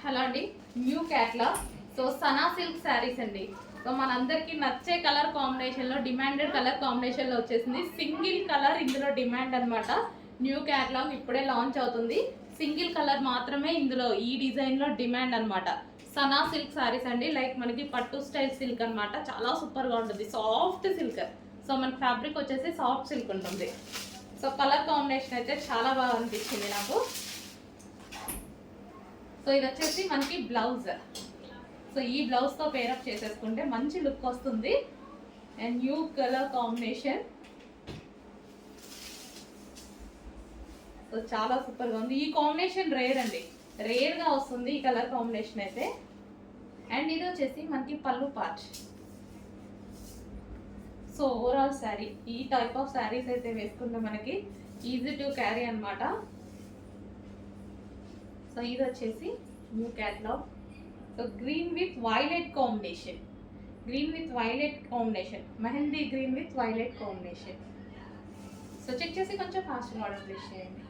Hello అండి, new catalogue. So Sana silk saris అండి. So మనందరికీ నచ్చే కలర్ కాంబినేషన్లో, డిమాండెడ్ కలర్ కాంబినేషన్లో వచ్చేసింది. సింగిల్ కలర్ ఇందులో డిమాండ్ అనమాట. న్యూ క్యాట్లాగ్ ఇప్పుడే లాంచ్ అవుతుంది. సింగిల్ కలర్ మాత్రమే ఇందులో ఈ డిజైన్లో డిమాండ్ అనమాట. సనా సిల్క్ శారీస్ అండి. లైక్ మనకి పట్టు స్టైల్ సిల్క్ అనమాట. చాలా సూపర్గా ఉంటుంది, సాఫ్ట్ సిల్క్. సో మనకి ఫ్యాబ్రిక్ వచ్చేసి సాఫ్ట్ సిల్క్ ఉంటుంది. సో కలర్ కాంబినేషన్ అయితే చాలా బాగా అనిపించింది నాకు. సో ఇది వచ్చేసి మనకి బ్లౌజ్. సో ఈ బ్లౌజ్తో పేరప్ చేసేసుకుంటే మంచి లుక్ వస్తుంది. And new colour combination. So చాలా సూపర్గా ఉంది. ఈ కాంబినేషన్ రేర్ అండి, రేర్గా వస్తుంది ఈ కలర్ కాంబినేషన్ అయితే. అండ్ ఇది వచ్చేసి మనకి పళ్ళు పార్ట్. సో ఓవరాల్ శారీ ఈ టైప్ ఆఫ్ శారీస్ అయితే వేసుకుంటే మనకి ఈజీ టు క్యారీ అనమాట. సో ఇది వచ్చేసి new catalogue. So green with violet combination, mehndi green with violet combination. So check చేసి కొంచెం ఫాస్ట్గా ఆర్డర్ ప్లేస్ చేయండి.